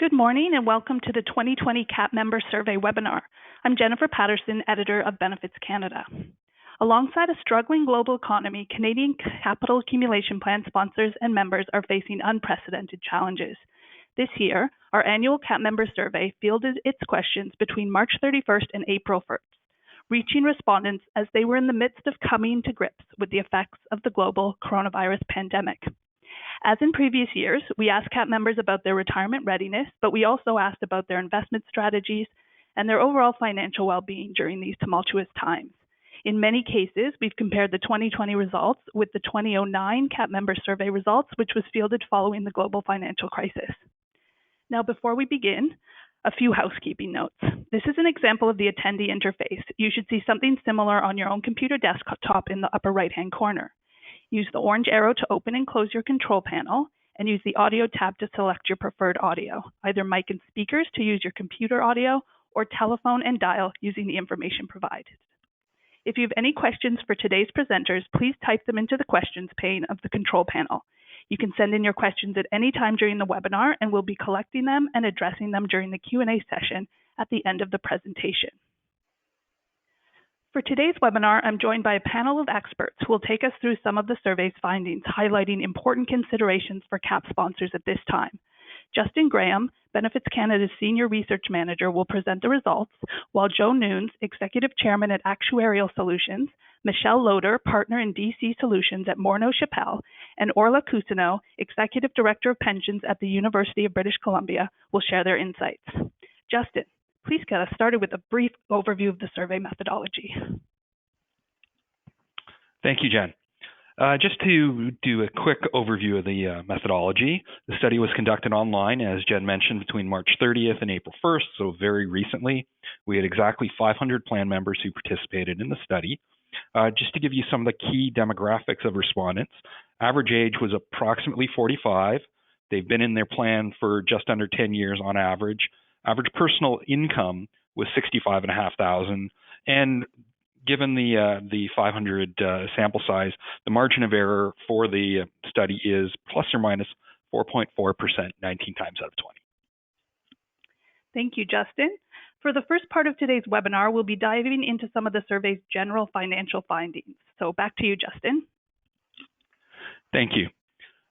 Good morning and welcome to the 2020 CAP Member Survey webinar. I'm Jennifer Paterson, editor of Benefits Canada. Alongside a struggling global economy, Canadian capital accumulation plan sponsors and members are facing unprecedented challenges. This year, our annual CAP Member Survey fielded its questions between March 31st and April 1st, reaching respondents as they were in the midst of coming to grips with the effects of the global coronavirus pandemic. As in previous years, we asked CAP members about their retirement readiness, but we also asked about their investment strategies and their overall financial well-being during these tumultuous times. In many cases, we've compared the 2020 results with the 2009 CAP member survey results, which was fielded following the global financial crisis. Now, before we begin, a few housekeeping notes. This is an example of the attendee interface. You should see something similar on your own computer desktop in the upper right-hand corner. Use the orange arrow to open and close your control panel, and use the audio tab to select your preferred audio, either mic and speakers to use your computer audio, or telephone and dial using the information provided. If you have any questions for today's presenters, please type them into the questions pane of the control panel. You can send in your questions at any time during the webinar, and we'll be collecting them and addressing them during the Q&A session at the end of the presentation. For today's webinar, I'm joined by a panel of experts who will take us through some of the survey's findings, highlighting important considerations for CAP sponsors at this time. Justin Graham, Benefits Canada's Senior Research Manager, will present the results, while Joe Nunes, Executive Chairman at Actuarial Solutions, Michelle Loder, Partner in DC Solutions at Morneau Shepell, and Orla Cousineau, Executive Director of Pensions at the University of British Columbia, will share their insights. Justin, please get us started with a brief overview of the survey methodology. Thank you, Jen. Just to do a quick overview of the methodology, the study was conducted online, as Jen mentioned, between March 30th and April 1st, so very recently. We had exactly 500 plan members who participated in the study. Just to give you some of the key demographics of respondents, average age was approximately 45. They've been in their plan for just under 10 years on average. Average personal income was $65,500, and given the 500 sample size, the margin of error for the study is plus or minus 4.4%, 19 times out of 20. Thank you, Justin. For the first part of today's webinar, we'll be diving into some of the survey's general financial findings. So back to you, Justin. Thank you.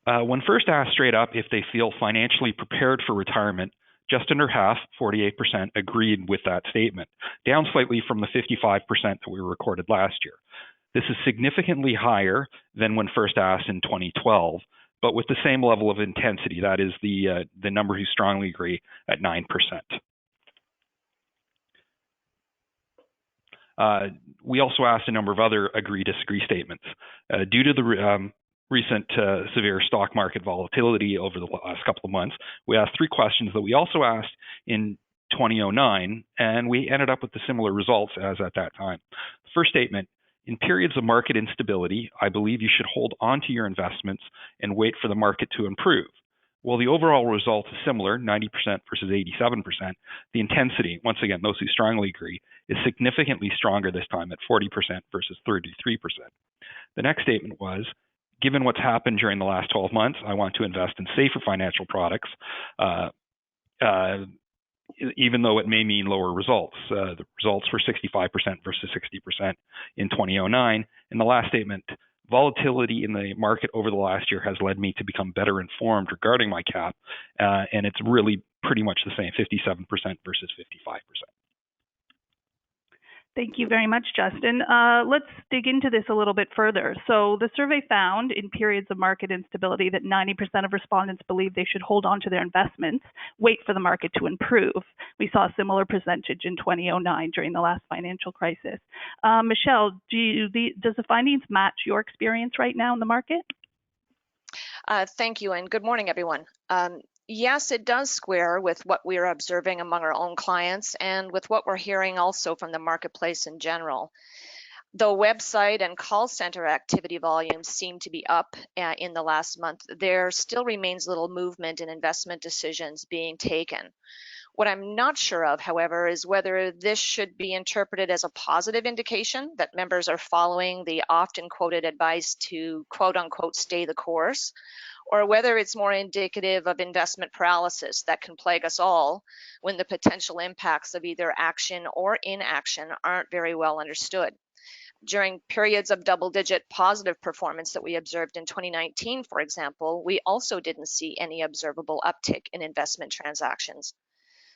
When first asked straight up if they feel financially prepared for retirement, just under half, 48%, agreed with that statement, down slightly from the 55% that we recorded last year. This is significantly higher than when first asked in 2012, but with the same level of intensity. That is the number who strongly agree at 9%. We also asked a number of other agree-disagree statements. Due to the recent severe stock market volatility over the last couple of months, we asked 3 questions that we also asked in 2009, and we ended up with the similar results as at that time. The first statement: in periods of market instability, I believe you should hold on to your investments and wait for the market to improve. While the overall result is similar, 90% versus 87%, the intensity, once again, those who strongly agree, is significantly stronger this time at 40% versus 33%. The next statement was: given what's happened during the last 12 months, I want to invest in safer financial products, even though it may mean lower results. The results were 65% versus 60% in 2009. And the last statement: volatility in the market over the last year has led me to become better informed regarding my CAP, and it's really pretty much the same, 57% versus 55%. Thank you very much, Justin. Let's dig into this a little bit further. So the survey found in periods of market instability that 90% of respondents believe they should hold on to their investments, wait for the market to improve. We saw a similar percentage in 2009 during the last financial crisis. Michelle, does the findings match your experience right now in the market? Thank you, and good morning, everyone. Yes, it does square with what we're observing among our own clients and with what we're hearing also from the marketplace in general. Though website and call center activity volumes seem to be up in the last month, there still remains little movement in investment decisions being taken. What I'm not sure of, however, is whether this should be interpreted as a positive indication that members are following the often quoted advice to quote unquote stay the course, or whether it's more indicative of investment paralysis that can plague us all when the potential impacts of either action or inaction aren't very well understood. During periods of double-digit positive performance that we observed in 2019, for example, we also didn't see any observable uptick in investment transactions.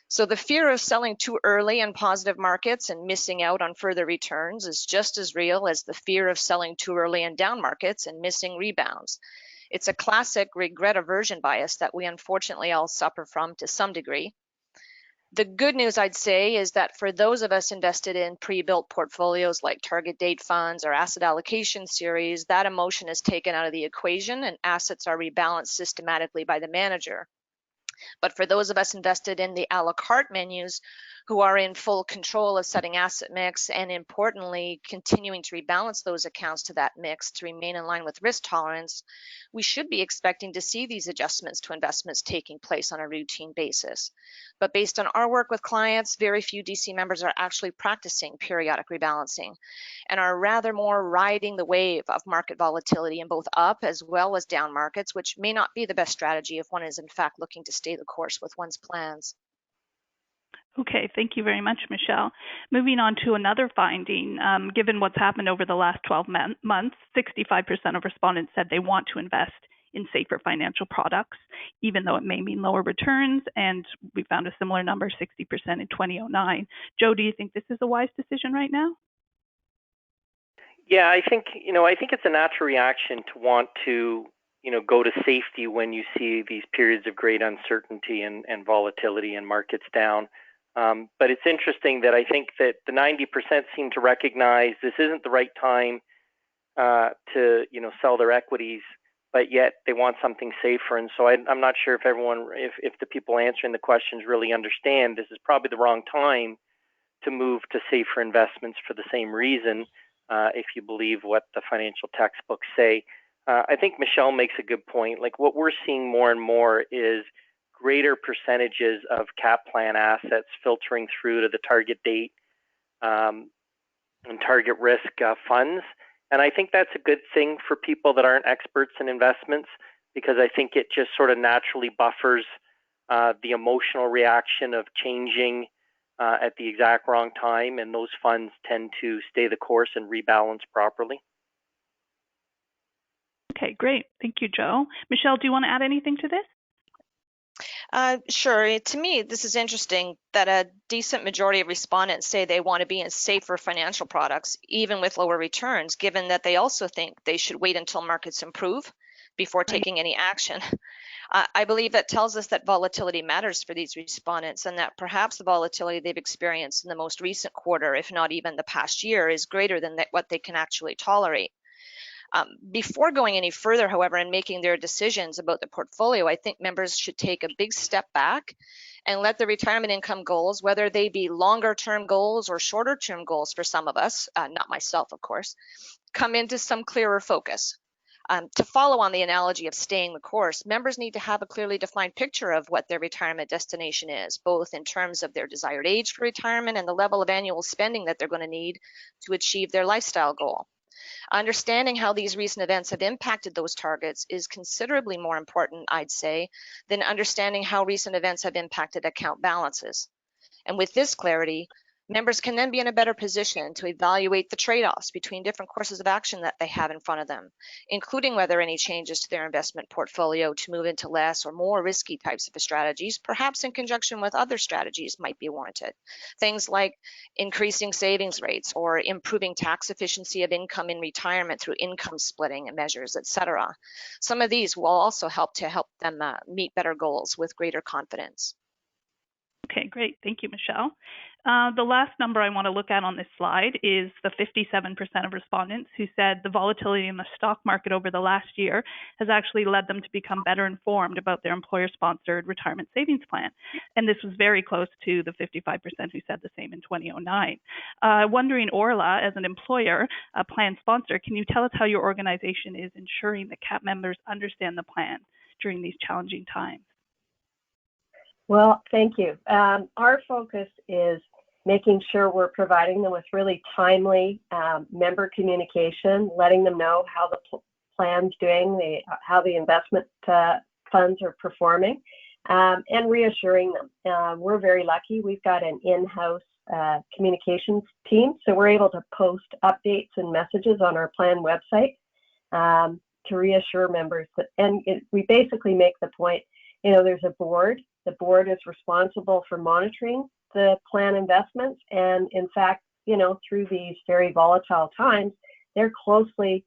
So the fear of selling too early in positive markets and missing out on further returns is just as real as the fear of selling too early in down markets and missing rebounds. It's a classic regret aversion bias that we unfortunately all suffer from to some degree. The good news, I'd say, is that for those of us invested in pre-built portfolios like target date funds or asset allocation series, that emotion is taken out of the equation and assets are rebalanced systematically by the manager. But for those of us invested in the a la carte menus who are in full control of setting asset mix and importantly, continuing to rebalance those accounts to that mix to remain in line with risk tolerance, we should be expecting to see these adjustments to investments taking place on a routine basis. But based on our work with clients, very few DC members are actually practicing periodic rebalancing and are rather more riding the wave of market volatility in both up as well as down markets, which may not be the best strategy if one is in fact looking to stay the course with one's plans. Okay, thank you very much, Michelle. Moving on to another finding, given what's happened over the last 12 months, 65% of respondents said they want to invest in safer financial products, even though it may mean lower returns, and we found a similar number, 60% in 2009. Joe, do you think this is a wise decision right now? Yeah, I think it's a natural reaction to want to, go to safety when you see these periods of great uncertainty and volatility and markets down. But it's interesting that I think that the 90% seem to recognize this isn't the right time to, sell their equities, but yet they want something safer. And so I'm not sure if the people answering the questions really understand this is probably the wrong time to move to safer investments for the same reason, if you believe what the financial textbooks say. I think Michelle makes a good point. Like what we're seeing more and more is greater percentages of cap plan assets filtering through to the target date and target risk funds. And I think that's a good thing for people that aren't experts in investments, because I think it just sort of naturally buffers the emotional reaction of changing at the exact wrong time, and those funds tend to stay the course and rebalance properly. Okay, great. Thank you, Joe. Michelle, do you want to add anything to this? Sure. To me, this is interesting that a decent majority of respondents say they want to be in safer financial products, even with lower returns, given that they also think they should wait until markets improve before taking any action. I believe that tells us that volatility matters for these respondents, and that perhaps the volatility they've experienced in the most recent quarter, if not even the past year, is greater than what they can actually tolerate. Before going any further, however, and making their decisions about the portfolio, I think members should take a big step back and let the retirement income goals, whether they be longer term goals or shorter term goals for some of us, not myself, of course, come into some clearer focus. To follow on the analogy of staying the course, members need to have a clearly defined picture of what their retirement destination is, both in terms of their desired age for retirement and the level of annual spending that they're going to need to achieve their lifestyle goal. Understanding how these recent events have impacted those targets is considerably more important, I'd say, than understanding how recent events have impacted account balances. And with this clarity, members can then be in a better position to evaluate the trade-offs between different courses of action that they have in front of them, including whether any changes to their investment portfolio to move into less or more risky types of strategies, perhaps in conjunction with other strategies, might be warranted. Things like increasing savings rates or improving tax efficiency of income in retirement through income splitting measures, etc. Some of these will also help them meet better goals with greater confidence. Okay, great. Thank you, Michelle. The last number I want to look at on this slide is the 57% of respondents who said the volatility in the stock market over the last year has actually led them to become better informed about their employer-sponsored retirement savings plan. And this was very close to the 55% who said the same in 2009. Wondering, Orla, as an employer, a plan sponsor, can you tell us how your organization is ensuring that CAP members understand the plan during these challenging times? Well, thank you. Our focus is making sure we're providing them with really timely member communication, letting them know how the plan's doing, how the investment funds are performing, and reassuring them. We're very lucky. We've got an in-house communications team, so we're able to post updates and messages on our plan website to reassure members. We basically make the point, there's a board. The board is responsible for monitoring the plan investments, and in fact, through these very volatile times, they're closely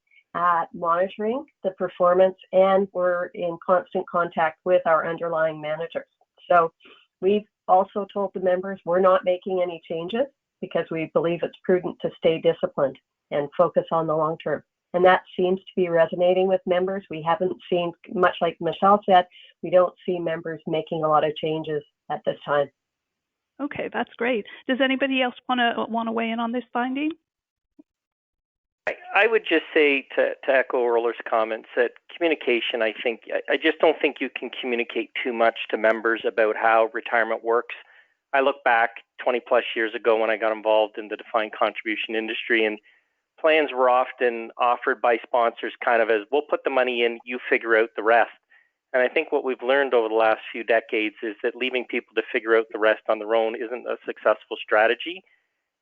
monitoring the performance, and we're in constant contact with our underlying managers. So we've also told the members we're not making any changes because we believe it's prudent to stay disciplined and focus on the long term. And that seems to be resonating with members. We haven't seen, much like Michelle said, we don't see members making a lot of changes at this time. Okay, that's great. Does anybody else want to weigh in on this finding? I would just say, to echo Orla's comments, that communication, I just don't think you can communicate too much to members about how retirement works. I look back 20 plus years ago when I got involved in the defined contribution industry, and plans were often offered by sponsors kind of as, we'll put the money in, you figure out the rest. And I think what we've learned over the last few decades is that leaving people to figure out the rest on their own isn't a successful strategy.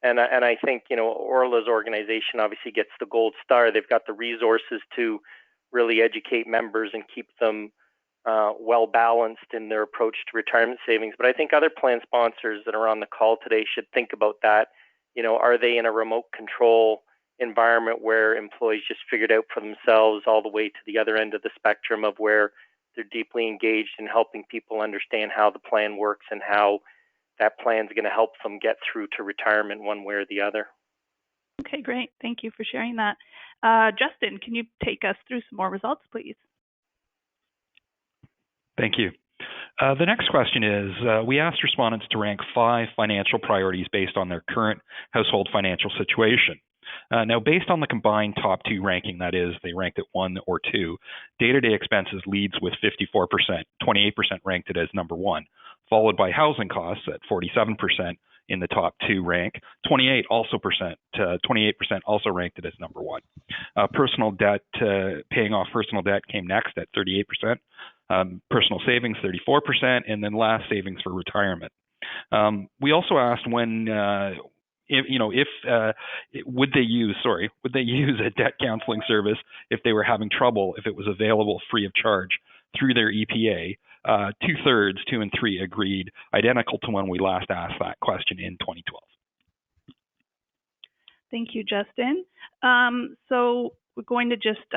And I think, Orla's organization obviously gets the gold star. They've got the resources to really educate members and keep them well balanced in their approach to retirement savings. But I think other plan sponsors that are on the call today should think about that. Are they in a remote control environment where employees just figured out for themselves, all the way to the other end of the spectrum of where they're deeply engaged in helping people understand how the plan works and how that plan is going to help them get through to retirement one way or the other. Okay, great. Thank you for sharing that. Justin, can you take us through some more results, please? Thank you. The next question is, we asked respondents to rank 5 financial priorities based on their current household financial situation. Now, based on the combined top 2 ranking, that is, they ranked it 1 or 2, day-to-day expenses leads with 54%, 28% ranked it as number 1, followed by housing costs at 47% in the top 2 rank, 28% also ranked it as number 1. Personal debt, paying off personal debt came next at 38%, personal savings 34%, and then last, savings for retirement. We also asked would they use a debt counseling service if they were having trouble, if it was available free of charge through their EPA. 2/3, 2 and 3 agreed, identical to when we last asked that question in 2012. Thank you, Justin. So we're going to just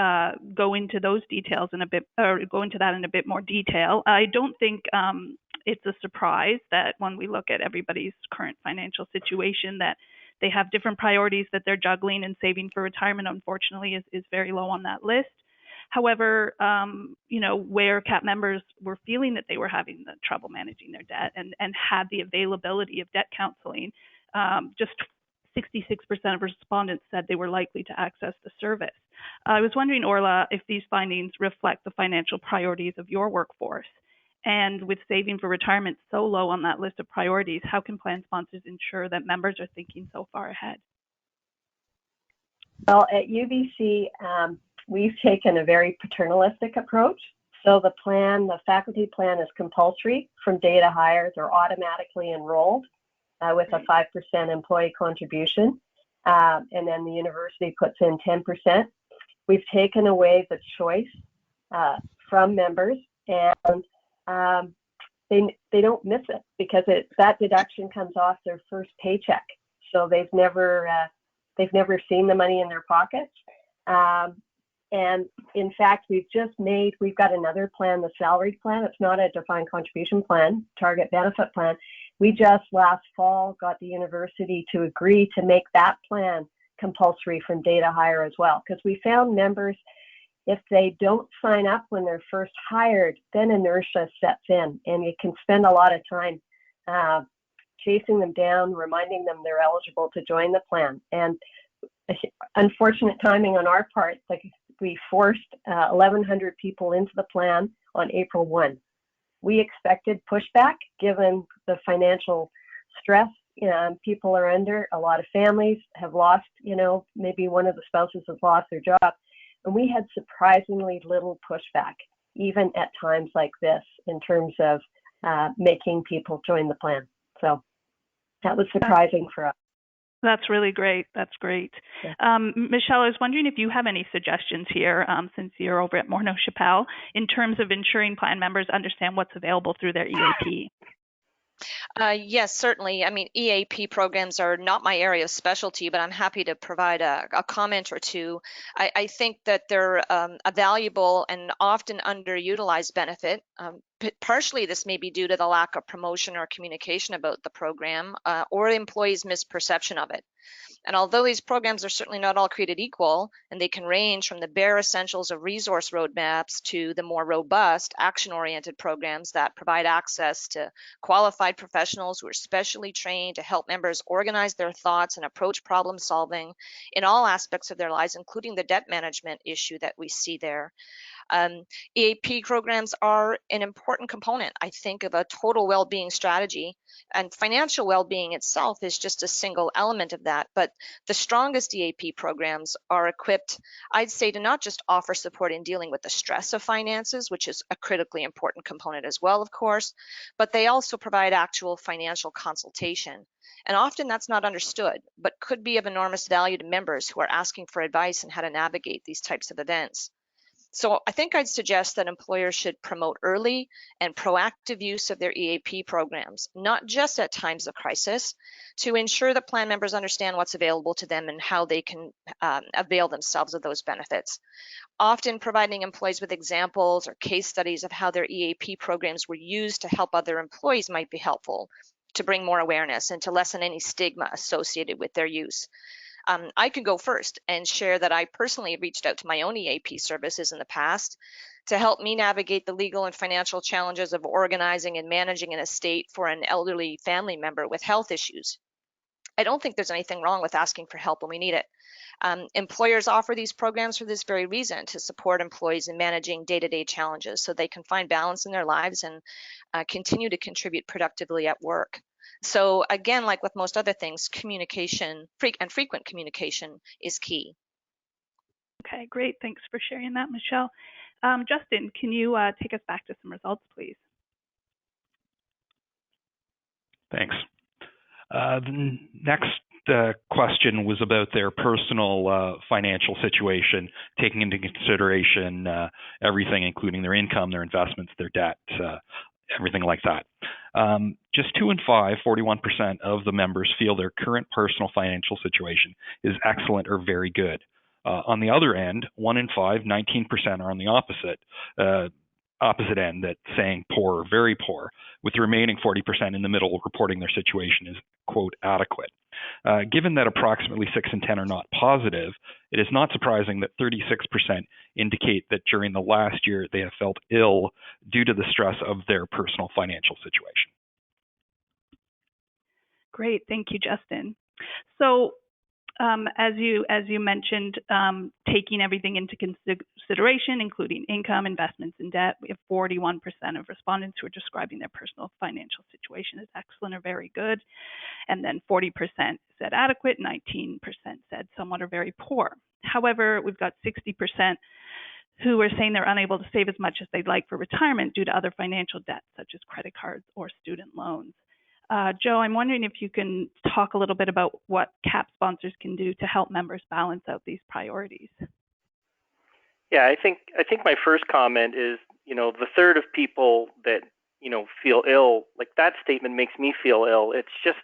go into those details in a bit, or go into that in a bit more detail. I don't think it's a surprise that when we look at everybody's current financial situation, that they have different priorities that they're juggling, and saving for retirement, unfortunately, is very low on that list. However, where CAP members were feeling that they were having the trouble managing their debt and had the availability of debt counseling, just 66% of respondents said they were likely to access the service. I was wondering, Orla, if these findings reflect the financial priorities of your workforce. And with saving for retirement so low on that list of priorities, how can plan sponsors ensure that members are thinking so far ahead? Well, at UBC, we've taken a very paternalistic approach. So the faculty plan is compulsory from day to hire. They're automatically enrolled with a 5% employee contribution. And then the university puts in 10%. We've taken away the choice from members, and they don't miss it because that deduction comes off their first paycheck. So they've never seen the money in their pockets. And in fact, we've got another plan, the salaried plan. It's not a defined contribution plan, target benefit plan. We just last fall got the university to agree to make that plan compulsory from day to hire as well. Because we found members, if they don't sign up when they're first hired, then inertia sets in, and you can spend a lot of time chasing them down, reminding them they're eligible to join the plan. And unfortunate timing on our part, we forced 1,100 people into the plan on April 1. We expected pushback given the financial stress people are under. A lot of families have lost, maybe one of the spouses has lost their job. And we had surprisingly little pushback, even at times like this, in terms of making people join the plan. So that was surprising for us. That's really great. That's great. Yeah. Michelle, I was wondering if you have any suggestions here, since you're over at Morneau Shepell, in terms of ensuring plan members understand what's available through their EAP. Yes, certainly. I mean, EAP programs are not my area of specialty, but I'm happy to provide a comment or two. I think that they're a valuable and often underutilized benefit. Partially, this may be due to the lack of promotion or communication about the program or the employees' misperception of it. And although these programs are certainly not all created equal, and they can range from the bare essentials of resource roadmaps to the more robust action-oriented programs that provide access to qualified professionals who are specially trained to help members organize their thoughts and approach problem solving in all aspects of their lives, including the debt management issue that we see there. EAP programs are an important component, I think, of a total well-being strategy, and financial well-being itself is just a single element of that. But the strongest EAP programs are equipped, I'd say, to not just offer support in dealing with the stress of finances, which is a critically important component as well, of course, but they also provide actual financial consultation. And often that's not understood, but could be of enormous value to members who are asking for advice on how to navigate these types of events. So I think I'd suggest that employers should promote early and proactive use of their EAP programs, not just at times of crisis, to ensure that plan members understand what's available to them and how they can avail themselves of those benefits. Often providing employees with examples or case studies of how their EAP programs were used to help other employees might be helpful to bring more awareness and to lessen any stigma associated with their use. I can go first and share that I personally reached out to my own EAP services in the past to help me navigate the legal and financial challenges of organizing and managing an estate for an elderly family member with health issues. I don't think there's anything wrong with asking for help when we need it. Employers offer these programs for this very reason, to support employees in managing day-to-day challenges so they can find balance in their lives and continue to contribute productively at work. So again, like with most other things, communication, frequent communication is key. Okay, great. Thanks for sharing that, Michelle. Justin, can you take us back to some results, please? Thanks. The next question was about their personal financial situation, taking into consideration everything, including their income, their investments, their debt, everything like that. Just 2 in 5, 41% of the members feel their current personal financial situation is excellent or very good. On the other end, 1 in 5, 19% are on the opposite end, that's saying poor or very poor, with the remaining 40% in the middle reporting their situation as, quote, adequate. Given that approximately 6 in 10 are not positive, it is not surprising that 36% indicate that during the last year they have felt ill due to the stress of their personal financial situation. Great, thank you, Justin. So as you mentioned, taking everything into consideration, including income, investments, and debt, we have 41% of respondents who are describing their personal financial situation as excellent or very good, and then 40% said adequate, 19% said somewhat or very poor. However, we've got 60% who are saying they're unable to save as much as they'd like for retirement due to other financial debts, such as credit cards or student loans. Joe, I'm wondering if you can talk a little bit about what CAP sponsors can do to help members balance out these priorities. Yeah, I think my first comment is, the third of people that, feel ill, like that statement makes me feel ill. It's just,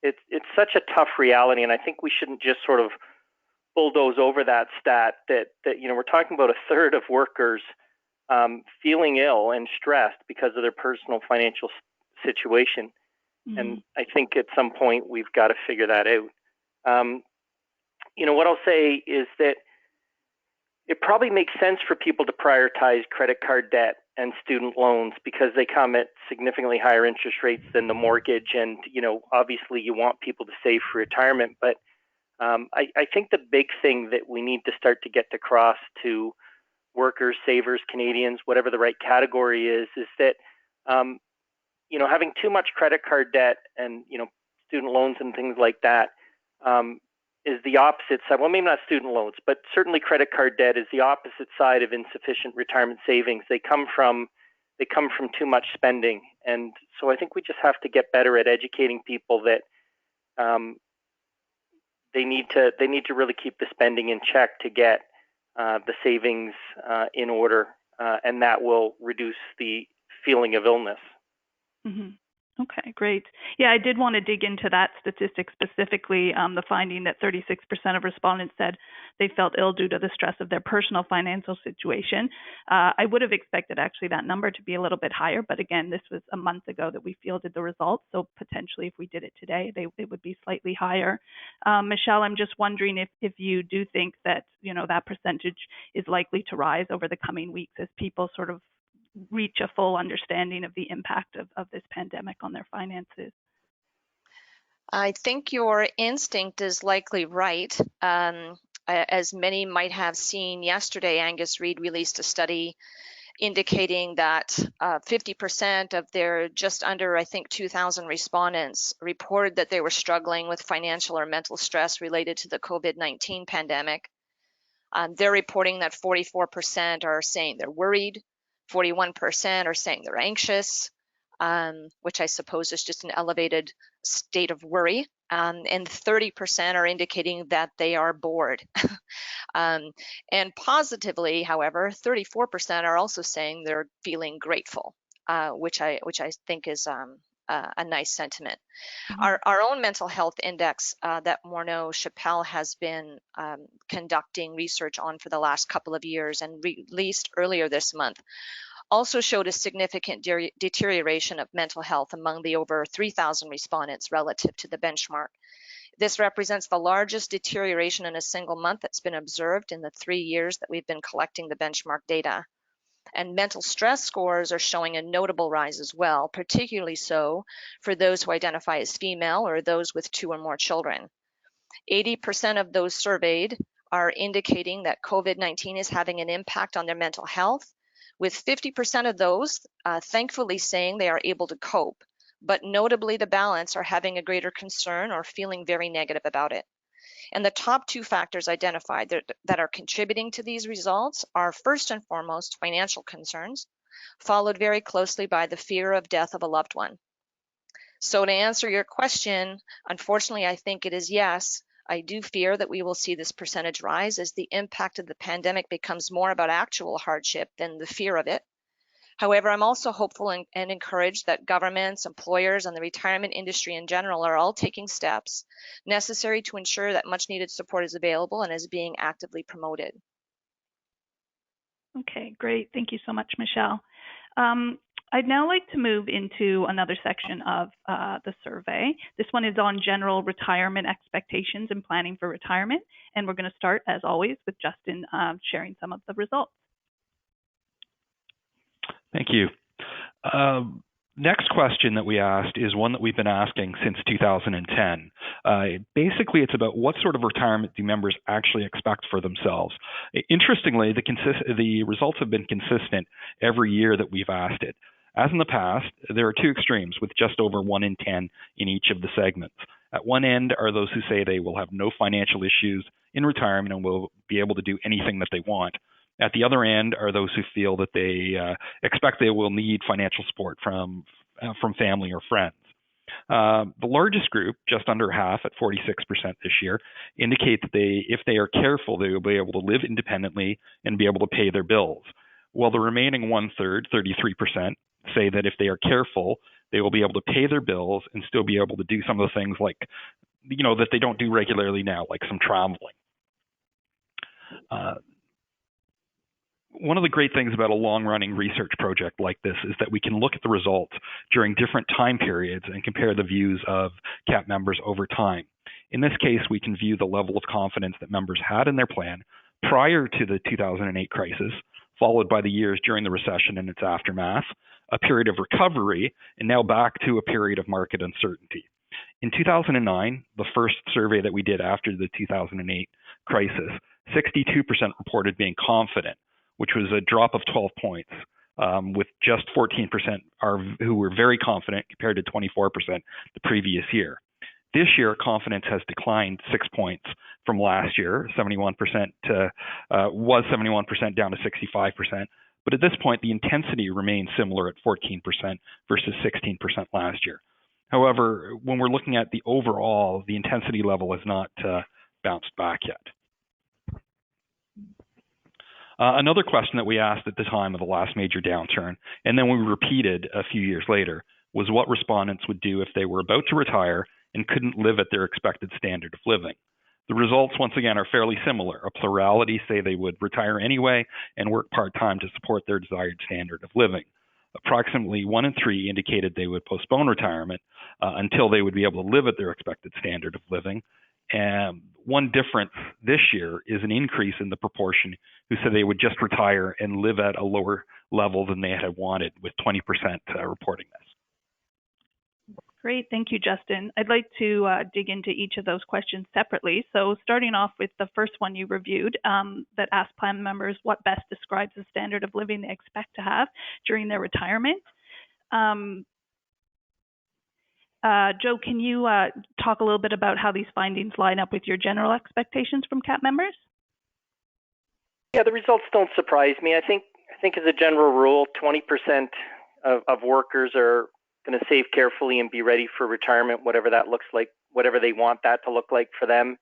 it's such a tough reality, and I think we shouldn't just sort of bulldoze over that stat that we're talking about a third of workers feeling ill and stressed because of their personal financial situation. And I think at some point we've got to figure that out. What I'll say is that it probably makes sense for people to prioritize credit card debt and student loans because they come at significantly higher interest rates than the mortgage. And, obviously you want people to save for retirement. But I think the big thing that we need to start to get across to workers, savers, Canadians, whatever the right category is that, having too much credit card debt and, student loans and things like that the opposite side. Well, maybe not student loans, but certainly credit card debt is the opposite side of insufficient retirement savings. They come from too much spending, and so I think we just have to get better at educating people that they need to really keep the spending in check to get the savings in order, and that will reduce the feeling of illness. Mm-hmm. Okay, great. Yeah, I did want to dig into that statistic specifically, the finding that 36% of respondents said they felt ill due to the stress of their personal financial situation. I would have expected actually that number to be a little bit higher, but again, this was a month ago that we fielded the results, so potentially if we did it today, they would be slightly higher. Michelle, I'm just wondering if you do think that, that percentage is likely to rise over the coming weeks as people sort of reach a full understanding of the impact of this pandemic on their finances. I think your instinct is likely right. As many might have seen yesterday, Angus Reid released a study indicating that 50% of their just under, I think, 2,000 respondents reported that they were struggling with financial or mental stress related to the COVID-19 pandemic. They're reporting that 44% are saying they're worried, 41% are saying they're anxious, which I suppose is just an elevated state of worry, and 30% are indicating that they are bored. And positively, however, 34% are also saying they're feeling grateful, which I think is a nice sentiment. Mm-hmm. Our own mental health index that Morneau Shepell has been conducting research on for the last couple of years and released earlier this month also showed a significant deterioration of mental health among the over 3,000 respondents relative to the benchmark. This represents the largest deterioration in a single month that's been observed in the 3 years that we've been collecting the benchmark data. And mental stress scores are showing a notable rise as well, particularly so for those who identify as female or those with 2 or more children. 80% of those surveyed are indicating that COVID-19 is having an impact on their mental health, with 50% of those thankfully saying they are able to cope, but notably the balance are having a greater concern or feeling very negative about it. And the top 2 factors identified that are contributing to these results are first and foremost financial concerns, followed very closely by the fear of death of a loved one. So to answer your question, unfortunately, I think it is yes. I do fear that we will see this percentage rise as the impact of the pandemic becomes more about actual hardship than the fear of it. However, I'm also hopeful and encouraged that governments, employers, and the retirement industry in general are all taking steps necessary to ensure that much needed support is available and is being actively promoted. Okay, great. Thank you so much, Michelle. I'd now like to move into another section of the survey. This one is on general retirement expectations and planning for retirement. And we're going to start, as always, with Justin sharing some of the results. Thank you. Next question that we asked is one that we've been asking since 2010. Basically, it's about what sort of retirement do members actually expect for themselves. Interestingly, the results have been consistent every year that we've asked it. As in the past, there are 2 extremes with just over 1 in 10 in each of the segments. At one end are those who say they will have no financial issues in retirement and will be able to do anything that they want. At the other end are those who feel that they expect they will need financial support from family or friends. The largest group, just under half at 46% this year, indicate that if they are careful, they will be able to live independently and be able to pay their bills. While the remaining 1/3, 33%, say that if they are careful, they will be able to pay their bills and still be able to do some of the things like, that they don't do regularly now, like some traveling. One of the great things about a long-running research project like this is that we can look at the results during different time periods and compare the views of CAP members over time. In this case, we can view the level of confidence that members had in their plan prior to the 2008 crisis, followed by the years during the recession and its aftermath, a period of recovery, and now back to a period of market uncertainty. In 2009, the first survey that we did after the 2008 crisis, 62% reported being confident, which was a drop of 12 points, with just 14% who were very confident compared to 24% the previous year. This year, confidence has declined 6 points from last year, 71% was 71% down to 65%. But at this point, the intensity remains similar at 14% versus 16% last year. However, when we're looking at the overall, the intensity level has not bounced back yet. Another question that we asked at the time of the last major downturn, and then we repeated a few years later, was what respondents would do if they were about to retire and couldn't live at their expected standard of living. The results, once again, are fairly similar. A plurality say they would retire anyway and work part-time to support their desired standard of living. Approximately 1 in 3 indicated they would postpone retirement until they would be able to live at their expected standard of living. And one difference this year is an increase in the proportion who said they would just retire and live at a lower level than they had wanted, with 20% reporting this. Great, thank you, Justin. I'd like to dig into each of those questions separately. So starting off with the first one you reviewed that asked plan members what best describes the standard of living they expect to have during their retirement. Joe, can you talk a little bit about how these findings line up with your general expectations from CAP members? Yeah, the results don't surprise me. I think as a general rule, 20% of workers are going to save carefully and be ready for retirement, whatever that looks like, whatever they want that to look like for them.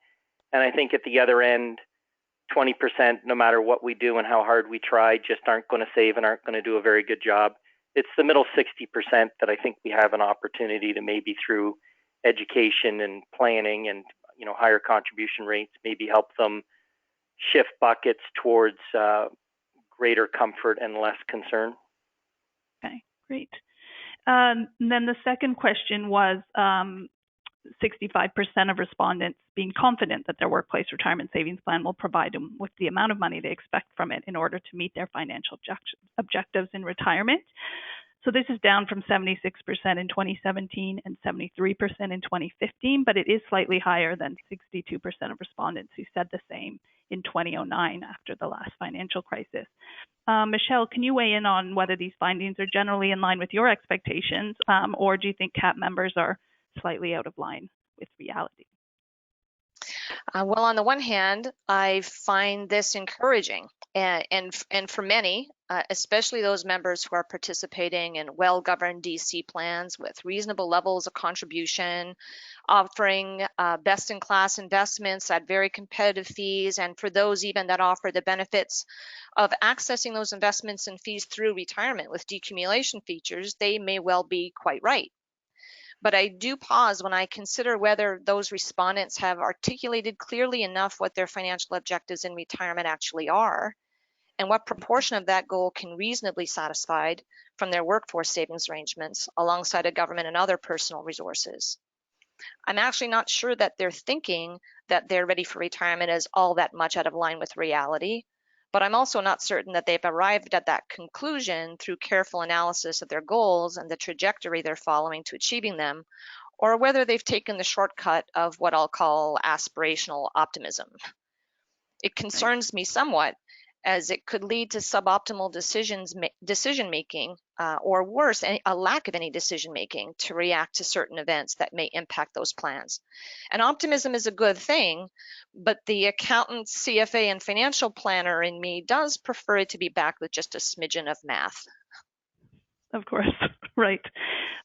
And I think at the other end, 20%, no matter what we do and how hard we try, just aren't going to save and aren't going to do a very good job. It's the middle 60% that I think we have an opportunity to, maybe through education and planning and higher contribution rates, maybe help them shift buckets towards greater comfort and less concern. Okay, great. Then the second question was 65% of respondents being confident that their workplace retirement savings plan will provide them with the amount of money they expect from it in order to meet their financial objectives in retirement. So this is down from 76% in 2017 and 73% in 2015, but it is slightly higher than 62% of respondents who said the same in 2009 after the last financial crisis. Michelle, can you weigh in on whether these findings are generally in line with your expectations, or do you think CAP members are slightly out of line with reality? Well, on the one hand, I find this encouraging, and for many, especially those members who are participating in well-governed DC plans with reasonable levels of contribution, offering best-in-class investments at very competitive fees, and for those even that offer the benefits of accessing those investments and fees through retirement with decumulation features, they may well be quite right. But I do pause when I consider whether those respondents have articulated clearly enough what their financial objectives in retirement actually are, and what proportion of that goal can reasonably be satisfied from their workforce savings arrangements alongside of government and other personal resources. I'm actually not sure that they're thinking that they're ready for retirement is all that much out of line with reality, but I'm also not certain that they've arrived at that conclusion through careful analysis of their goals and the trajectory they're following to achieving them, or whether they've taken the shortcut of what I'll call aspirational optimism. It concerns me somewhat, as it could lead to suboptimal decision making, or worse, a lack of any decision making to react to certain events that may impact those plans. And optimism is a good thing, but the accountant, CFA, and financial planner in me does prefer it to be backed with just a smidgen of math. Of course, right.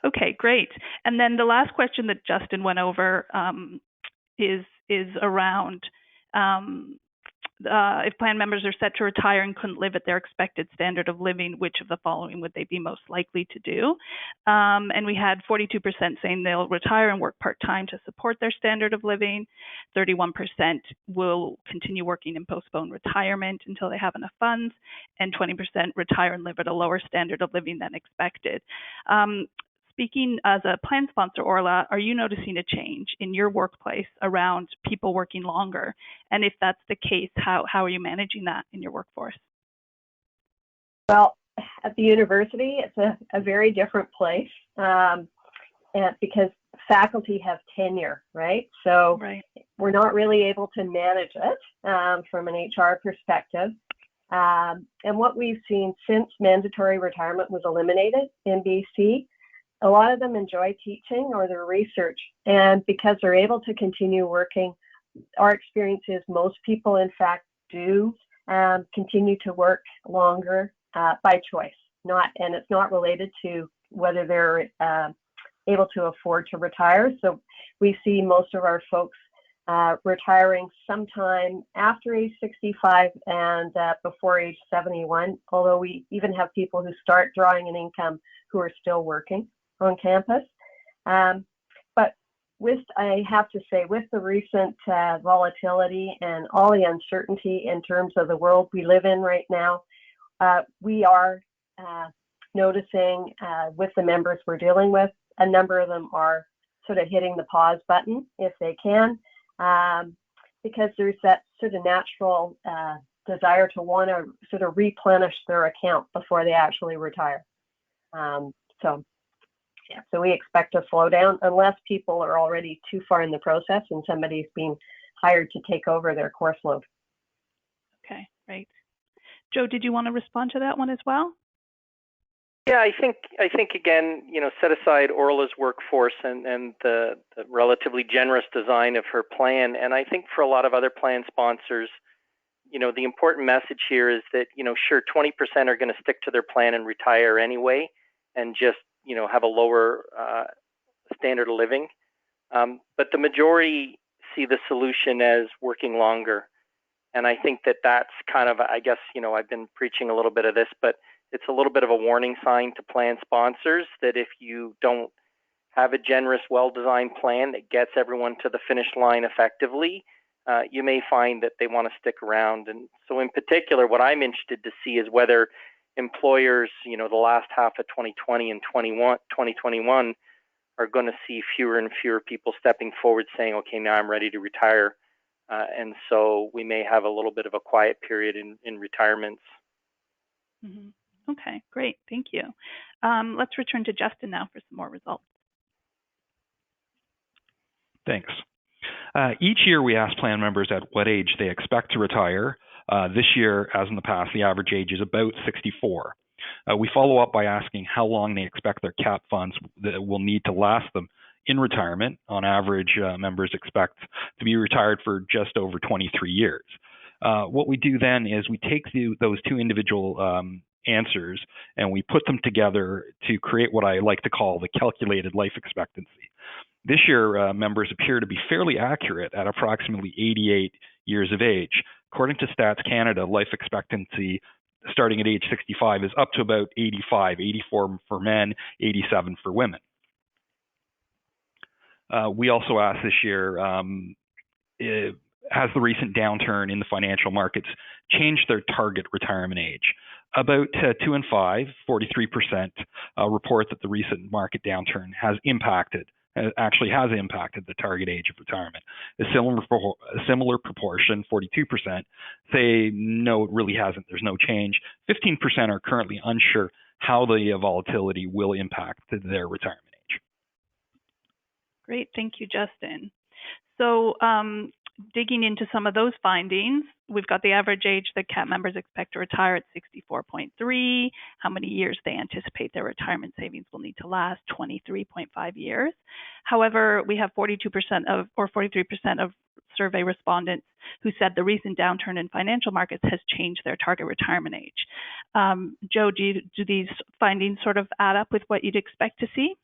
Okay, great. And then the last question that Justin went over is around if plan members are set to retire and couldn't live at their expected standard of living, which of the following would they be most likely to do? And we had 42% saying they'll retire and work part-time to support their standard of living. 31% will continue working and postpone retirement until they have enough funds, and 20% retire and live at a lower standard of living than expected. Speaking as a plan sponsor, Orla, are you noticing a change in your workplace around people working longer? And if that's the case, how are you managing that in your workforce? Well, at the university, it's a very different place and because faculty have tenure, right? So we're not really able to manage it from an HR perspective. And what we've seen since mandatory retirement was eliminated in BC, a lot of them enjoy teaching or their research, and because they're able to continue working, our experience is most people, in fact, do continue to work longer by choice. And it's not related to whether they're able to afford to retire. So we see most of our folks retiring sometime after age 65 and before age 71, although we even have people who start drawing an income who are still working on campus. But I have to say, with the recent volatility and all the uncertainty in terms of the world we live in right now, we are noticing with the members we're dealing with, a number of them are sort of hitting the pause button if they can, because there's that sort of natural desire to want to sort of replenish their account before they actually retire. So we expect a slowdown unless people are already too far in the process and somebody's being hired to take over their course load. Okay, great. Joe, did you want to respond to that one as well? Yeah, I think again, set aside Orla's workforce and the relatively generous design of her plan, and I think for a lot of other plan sponsors, the important message here is that, sure, 20% are going to stick to their plan and retire anyway, and just, have a lower standard of living. But the majority see the solution as working longer. And I think that's kind of, I guess, I've been preaching a little bit of this, but it's a little bit of a warning sign to plan sponsors that if you don't have a generous, well-designed plan that gets everyone to the finish line effectively, you may find that they want to stick around. And so in particular, what I'm interested to see is whether employers, the last half of 2020 and 2021 are going to see fewer and fewer people stepping forward saying, okay, now I'm ready to retire. And so we may have a little bit of a quiet period in retirements. Mm-hmm. Okay, great. Thank you. Let's return to Justin now for some more results. Thanks. Each year we ask plan members at what age they expect to retire. This year, as in the past, the average age is about 64. We follow up by asking how long they expect their cap funds will need to last them in retirement. On average, members expect to be retired for just over 23 years. What we do then is we take those two individual answers and we put them together to create what I like to call the calculated life expectancy. This year, members appear to be fairly accurate at approximately 88 years of age. According to Stats Canada, life expectancy starting at age 65 is up to about 85, 84 for men, 87 for women. We also asked this year, has the recent downturn in the financial markets changed their target retirement age? About 2 in 5, 43%, report that the recent market downturn has impacted the target age of retirement. A similar proportion, 42%, say no, it really hasn't. There's no change. 15% are currently unsure how the volatility will impact their retirement age. Great, thank you, Justin. So digging into some of those findings, we've got the average age that CAP members expect to retire at 64.3, how many years they anticipate their retirement savings will need to last, 23.5 years. However, we have 42% of, or 43% of survey respondents who said the recent downturn in financial markets has changed their target retirement age. Joe, do these findings sort of add up with what you'd expect to see?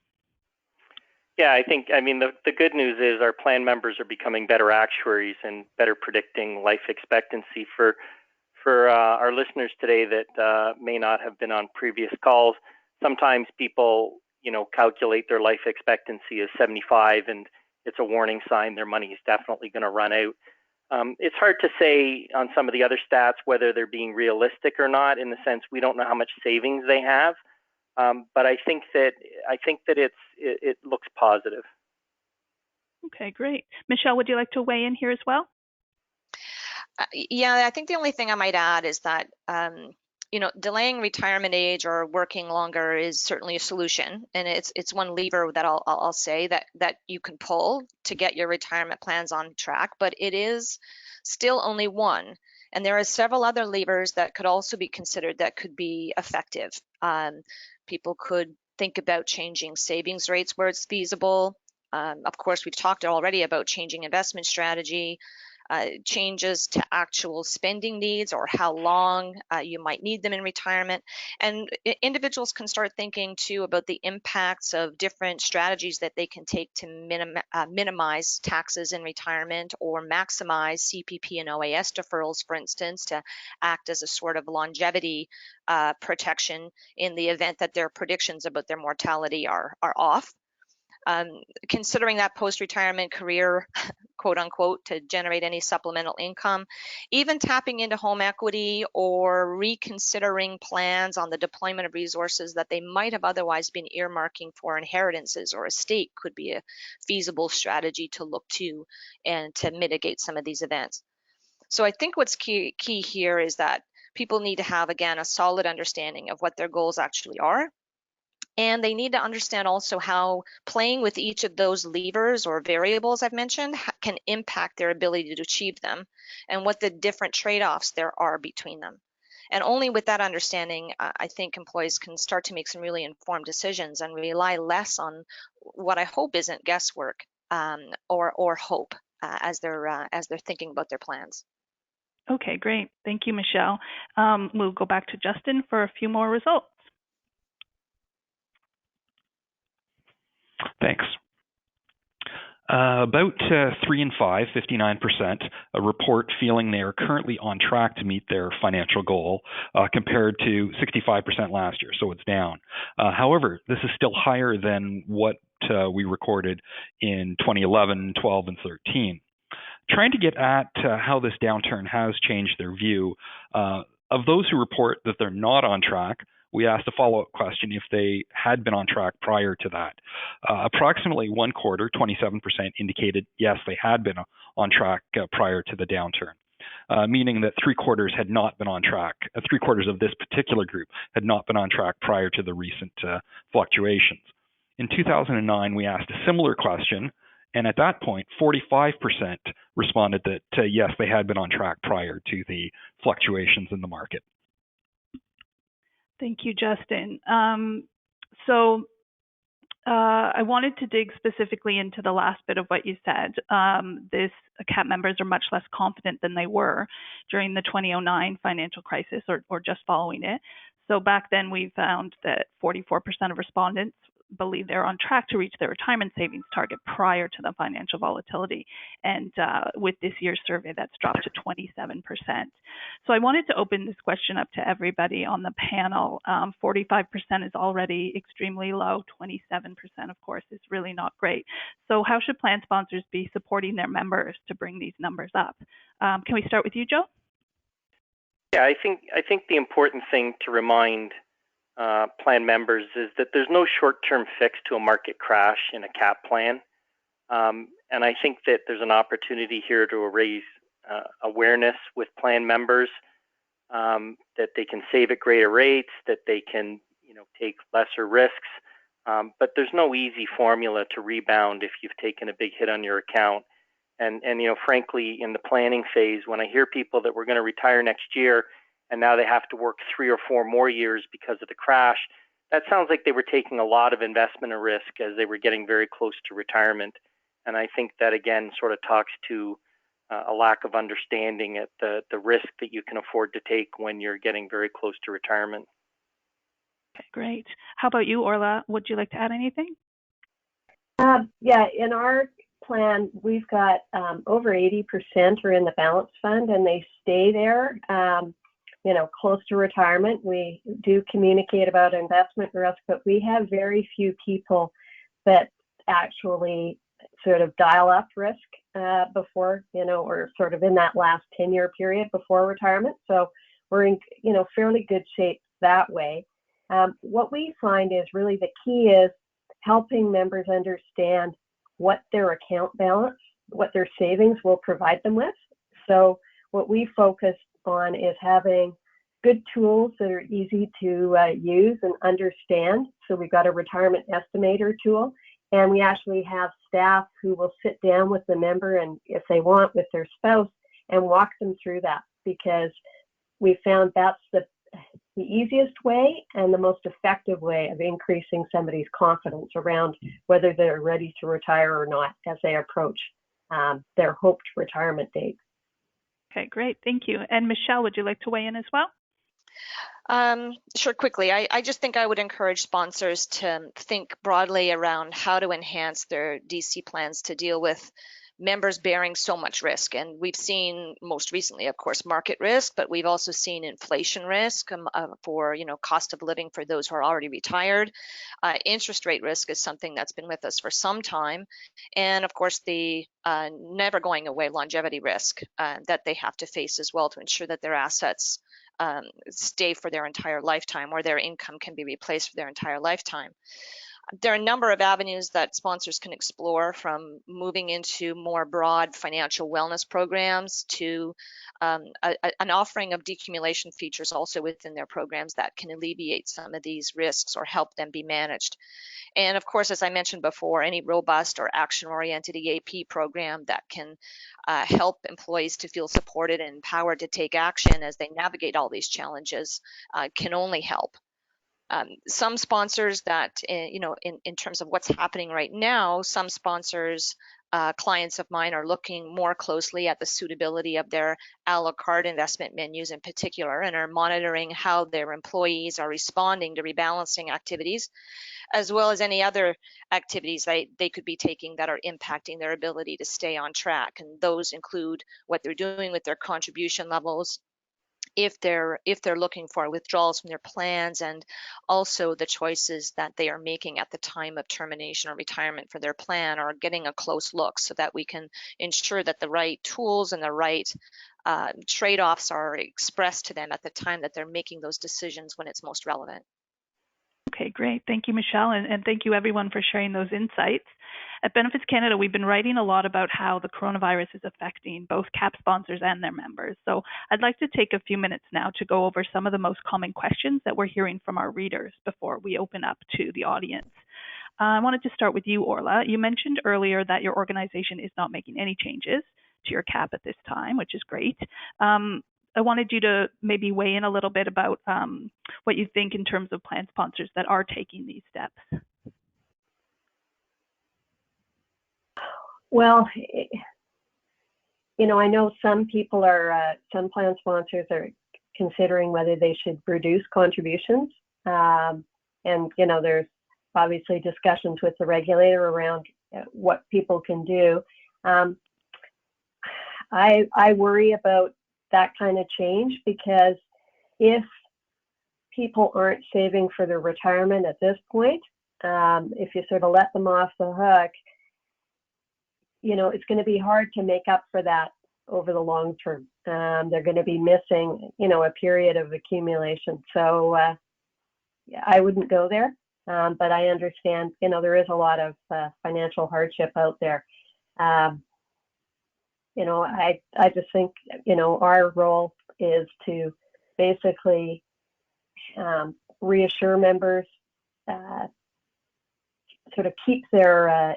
Yeah, the good news is our plan members are becoming better actuaries and better predicting life expectancy. For our listeners today that may not have been on previous calls, sometimes people, calculate their life expectancy as 75, and it's a warning sign their money is definitely going to run out. It's hard to say on some of the other stats whether they're being realistic or not, in the sense we don't know how much savings they have. But I think that it looks positive. Okay, great. Michelle, would you like to weigh in here as well? Yeah, I think the only thing I might add is that delaying retirement age or working longer is certainly a solution, and it's one lever that I'll say that you can pull to get your retirement plans on track. But it is still only one, and there are several other levers that could also be considered that could be effective. People could think about changing savings rates where it's feasible. Of course, we've talked already about changing investment strategy, changes to actual spending needs or how long you might need them in retirement. And individuals can start thinking too about the impacts of different strategies that they can take to minimize taxes in retirement or maximize CPP and OAS deferrals, for instance, to act as a sort of longevity protection in the event that their predictions about their mortality are off. Considering that post-retirement career, quote unquote, to generate any supplemental income, even tapping into home equity or reconsidering plans on the deployment of resources that they might have otherwise been earmarking for inheritances or estate could be a feasible strategy to look to and to mitigate some of these events. So I think what's key here is that people need to have, again, a solid understanding of what their goals actually are. And they need to understand also how playing with each of those levers or variables I've mentioned can impact their ability to achieve them and what the different trade-offs there are between them. And only with that understanding, I think employees can start to make some really informed decisions and rely less on what I hope isn't guesswork or hope as they're thinking about their plans. Okay, great. Thank you, Michelle. We'll go back to Justin for a few more results. Thanks. About 3 in 5, 59%, report feeling they are currently on track to meet their financial goal compared to 65% last year, so it's down. However, this is still higher than what we recorded in 2011, 12, and 13. Trying to get at how this downturn has changed their view, of those who report that they're not on track, we asked a follow-up question if they had been on track prior to that. Approximately one quarter, 27%, indicated yes, they had been on track prior to the downturn, meaning that 3/4 had not been on track. 3/4 of this particular group had not been on track prior to the recent fluctuations. In 2009, we asked a similar question, and at that point, 45% responded that yes, they had been on track prior to the fluctuations in the market. Thank you, Justin. I wanted to dig specifically into the last bit of what you said. CAP members are much less confident than they were during the 2009 financial crisis or just following it. So back then we found that 44% of respondents believe they're on track to reach their retirement savings target prior to the financial volatility. And with this year's survey, that's dropped to 27%. So I wanted to open this question up to everybody on the panel. 45% is already extremely low. 27%, of course, is really not great. So how should plan sponsors be supporting their members to bring these numbers up? Can we start with you, Joe? Yeah, I think the important thing to remind plan members is that there's no short-term fix to a market crash in a CAP plan. And I think that there's an opportunity here to raise awareness with plan members that they can save at greater rates, that they can take lesser risks. But there's no easy formula to rebound if you've taken a big hit on your account. And frankly, in the planning phase, when I hear people that we're going to retire next year, and now they have to work 3 or 4 more years because of the crash, that sounds like they were taking a lot of investment and risk as they were getting very close to retirement. And I think that, again, sort of talks to a lack of understanding at the risk that you can afford to take when you're getting very close to retirement. Okay, great. How about you, Orla? Would you like to add anything? Yeah, in our plan, we've got over 80% are in the balance fund, and they stay there. Close to retirement. We do communicate about investment risk, but we have very few people that actually sort of dial up risk before, or sort of in that last 10-year period before retirement. So we're in, fairly good shape that way. What we find is really the key is helping members understand what their account balance, what their savings will provide them with. So what we focus on is having good tools that are easy to use and understand. So we've got a retirement estimator tool, and we actually have staff who will sit down with the member and, if they want, with their spouse, and walk them through that, because we found that's the easiest way and the most effective way of increasing somebody's confidence around whether they're ready to retire or not as they approach their hoped retirement date. Okay, great. Thank you. And Michelle, would you like to weigh in as well? Sure, quickly. I just think I would encourage sponsors to think broadly around how to enhance their DC plans to deal with members bearing so much risk. And we've seen most recently, of course, market risk, but we've also seen inflation risk for, cost of living for those who are already retired. Interest rate risk is something that's been with us for some time. And of course, the never going away longevity risk that they have to face as well to ensure that their assets stay for their entire lifetime, or their income can be replaced for their entire lifetime. There are a number of avenues that sponsors can explore, from moving into more broad financial wellness programs to an offering of decumulation features also within their programs that can alleviate some of these risks or help them be managed. And of course, as I mentioned before, any robust or action-oriented EAP program that can help employees to feel supported and empowered to take action as they navigate all these challenges can only help. Some sponsors that, in terms of what's happening right now, some sponsors, clients of mine, are looking more closely at the suitability of their a la carte investment menus in particular, and are monitoring how their employees are responding to rebalancing activities, as well as any other activities they could be taking that are impacting their ability to stay on track. And those include what they're doing with their contribution levels, if they're looking for withdrawals from their plans, and also the choices that they are making at the time of termination or retirement for their plan, or getting a close look so that we can ensure that the right tools and the right trade-offs are expressed to them at the time that they're making those decisions when it's most relevant. Okay, great. Thank you, Michelle, and thank you everyone for sharing those insights. At Benefits Canada, we've been writing a lot about how the coronavirus is affecting both CAP sponsors and their members. So I'd like to take a few minutes now to go over some of the most common questions that we're hearing from our readers before we open up to the audience. I wanted to start with you, Orla. You mentioned earlier that your organization is not making any changes to your CAP at this time, which is great. I wanted you to maybe weigh in a little bit about what you think in terms of plan sponsors that are taking these steps. Well, I know some people some plan sponsors are considering whether they should reduce contributions. And, there's obviously discussions with the regulator around what people can do. I worry about that kind of change, because if people aren't saving for their retirement at this point, if you sort of let them off the hook, it's going to be hard to make up for that over the long term. They're going to be missing, a period of accumulation. So I wouldn't go there, but I understand, there is a lot of financial hardship out there. I just think, our role is to basically reassure members, sort of keep their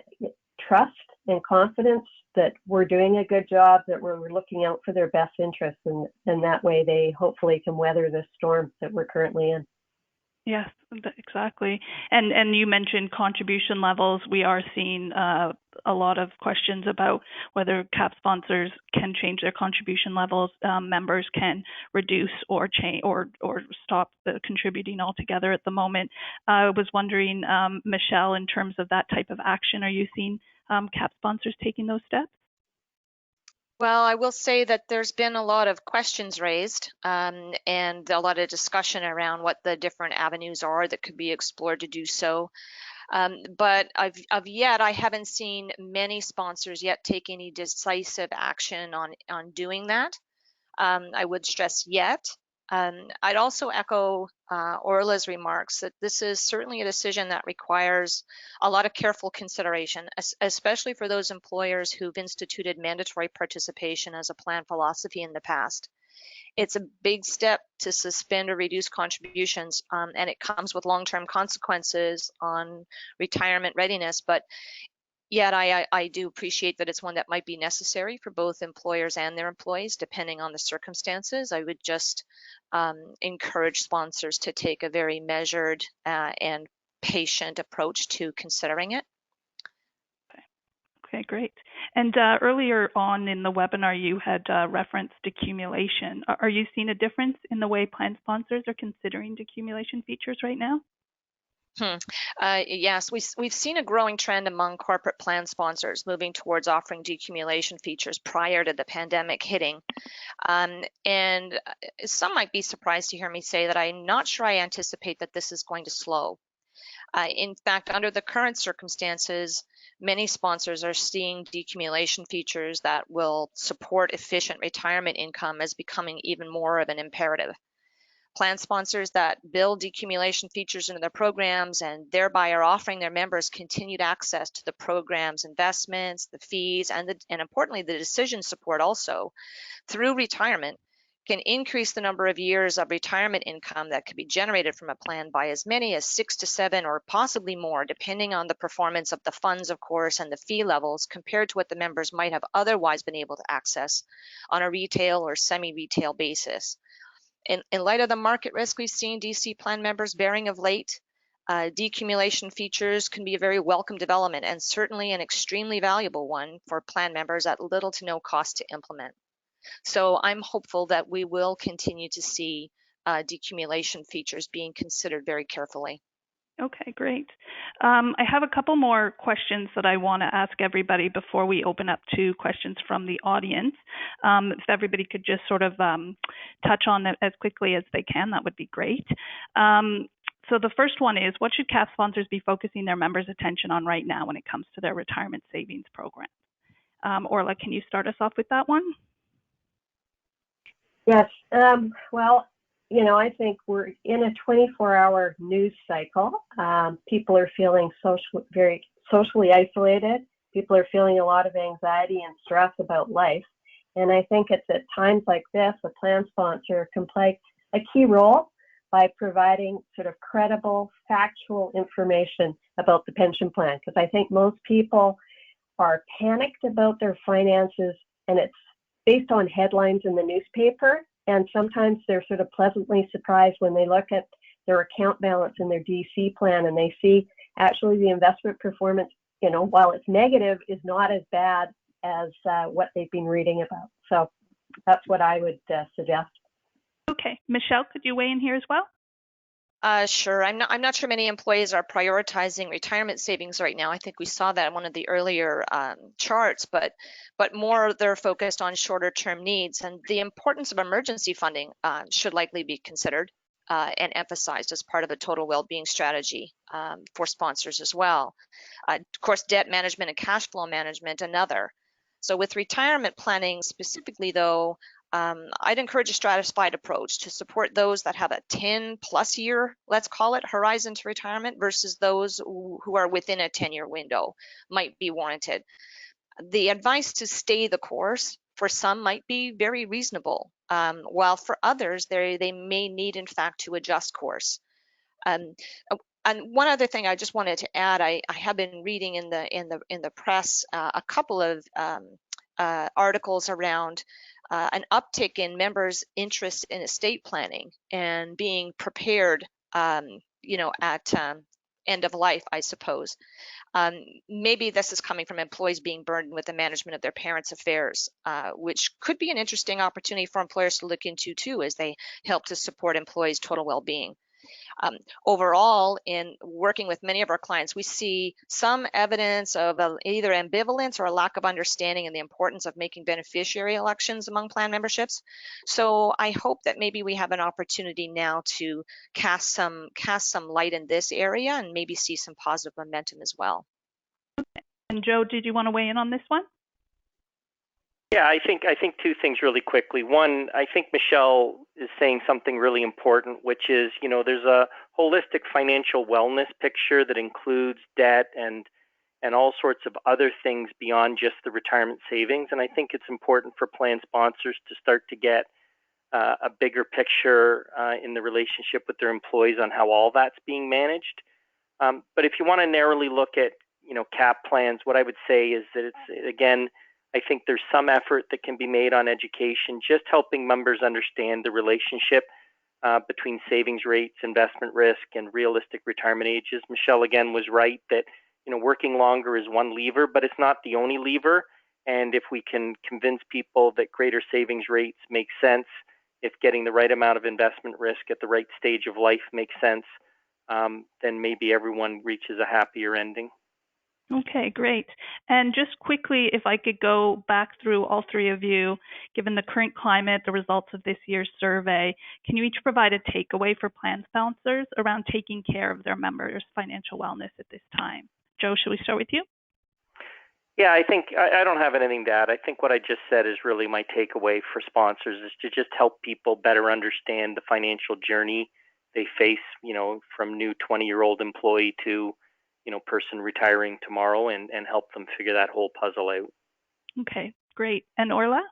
trust and confidence that we're doing a good job, that we're looking out for their best interests, and that way they hopefully can weather the storm that we're currently in. Yes, exactly. And you mentioned contribution levels. We are seeing a lot of questions about whether CAP sponsors can change their contribution levels. Members can reduce or change or stop contributing altogether at the moment. I was wondering, Michelle, in terms of that type of action, are you seeing CAP sponsors taking those steps? Well, I will say that there's been a lot of questions raised and a lot of discussion around what the different avenues are that could be explored to do so. But I haven't seen many sponsors yet take any decisive action on doing that. I would stress yet. I'd also echo Orla's remarks that this is certainly a decision that requires a lot of careful consideration, especially for those employers who've instituted mandatory participation as a plan philosophy in the past. It's a big step to suspend or reduce contributions, and it comes with long-term consequences on retirement readiness. But Yet I do appreciate that it's one that might be necessary for both employers and their employees, depending on the circumstances. I would just encourage sponsors to take a very measured and patient approach to considering it. Okay, great. And earlier on in the webinar, you had referenced accumulation. Are you seeing a difference in the way plan sponsors are considering accumulation features right now? Yes, we've seen a growing trend among corporate plan sponsors moving towards offering decumulation features prior to the pandemic hitting. And some might be surprised to hear me say that I'm not sure I anticipate that this is going to slow. In fact, under the current circumstances, many sponsors are seeing decumulation features that will support efficient retirement income as becoming even more of an imperative. Plan sponsors that build decumulation features into their programs and thereby are offering their members continued access to the program's investments, the fees, and importantly, the decision support also through retirement can increase the number of years of retirement income that could be generated from a plan by as many as 6 to 7 or possibly more, depending on the performance of the funds, of course, and the fee levels compared to what the members might have otherwise been able to access on a retail or semi-retail basis. In light of the market risk we've seen DC plan members bearing of late, decumulation features can be a very welcome development and certainly an extremely valuable one for plan members at little to no cost to implement. So I'm hopeful that we will continue to see decumulation features being considered very carefully. Okay, great. I have a couple more questions that I want to ask everybody before we open up to questions from the audience. If everybody could just sort of touch on it as quickly as they can, that would be great. So the first one is, what should CAP sponsors be focusing their members' attention on right now when it comes to their retirement savings program? Orla, can you start us off with that one? Yes. Well, you know, I think we're in a 24-hour news cycle. People are feeling very socially isolated. People are feeling a lot of anxiety and stress about life. And I think it's at times like this, a plan sponsor can play a key role by providing sort of credible, factual information about the pension plan. Because I think most people are panicked about their finances, and it's based on headlines in the newspaper. And sometimes they're sort of pleasantly surprised when they look at their account balance in their DC plan and they see actually the investment performance, you know, while it's negative, is not as bad as what they've been reading about. So that's what I would suggest. Okay. Michelle, could you weigh in here as well? Sure. I'm not sure many employees are prioritizing retirement savings right now. I think we saw that in one of the earlier charts, but more they're focused on shorter term needs, and the importance of emergency funding should likely be considered and emphasized as part of a total well-being strategy for sponsors as well. Of course, debt management and cash flow management, another. So with retirement planning specifically though, I'd encourage a stratified approach to support those that have a 10+ year, let's call it, horizon to retirement versus those who are within a 10-year window might be warranted. The advice to stay the course for some might be very reasonable, while for others they may need in fact to adjust course. And one other thing I just wanted to add, I have been reading in the press a couple of articles around an uptick in members' interest in estate planning and being prepared, you know, at end of life, I suppose. Maybe this is coming from employees being burdened with the management of their parents' affairs, which could be an interesting opportunity for employers to look into too, as they help to support employees' total well-being. Overall, in working with many of our clients, we see some evidence of either ambivalence or a lack of understanding in the importance of making beneficiary elections among plan memberships. So I hope that maybe we have an opportunity now to cast some light in this area and maybe see some positive momentum as well. And Joe, did you want to weigh in on this one? Yeah, I think two things really quickly. One, I think Michelle is saying something really important, which is, you know, there's a holistic financial wellness picture that includes debt and all sorts of other things beyond just the retirement savings. And I think it's important for plan sponsors to start to get a bigger picture in the relationship with their employees on how all that's being managed. But if you want to narrowly look at, cap plans, what I would say is that it's, again, I think there's some effort that can be made on education, just helping members understand the relationship between savings rates, investment risk, and realistic retirement ages. Michelle, again, was right that working longer is one lever, but it's not the only lever. And if we can convince people that greater savings rates make sense, if getting the right amount of investment risk at the right stage of life makes sense, then maybe everyone reaches a happier ending. Okay, great. And just quickly, if I could go back through all three of you, given the current climate, the results of this year's survey, can you each provide a takeaway for plan sponsors around taking care of their members' financial wellness at this time? Joe, should we start with you? Yeah, I think I don't have anything to add. I think what I just said is really my takeaway for sponsors, is to just help people better understand the financial journey they face, from new 20-year-old employee to, person retiring tomorrow, and help them figure that whole puzzle out. Okay, great. And Orla?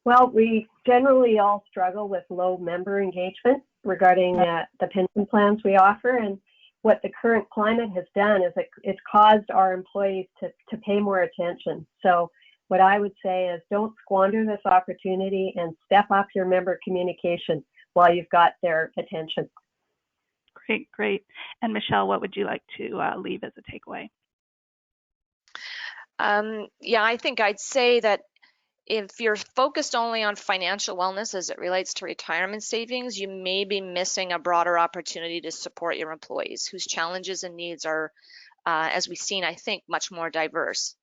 Well, we generally all struggle with low member engagement regarding the pension plans we offer, and what the current climate has done is it's caused our employees to pay more attention. So what I would say is, don't squander this opportunity and step up your member communication while you've got their attention. Great. And Michelle, what would you like to leave as a takeaway? Yeah, I think I'd say that if you're focused only on financial wellness as it relates to retirement savings, you may be missing a broader opportunity to support your employees whose challenges and needs are, as we've seen, I think, much more diverse.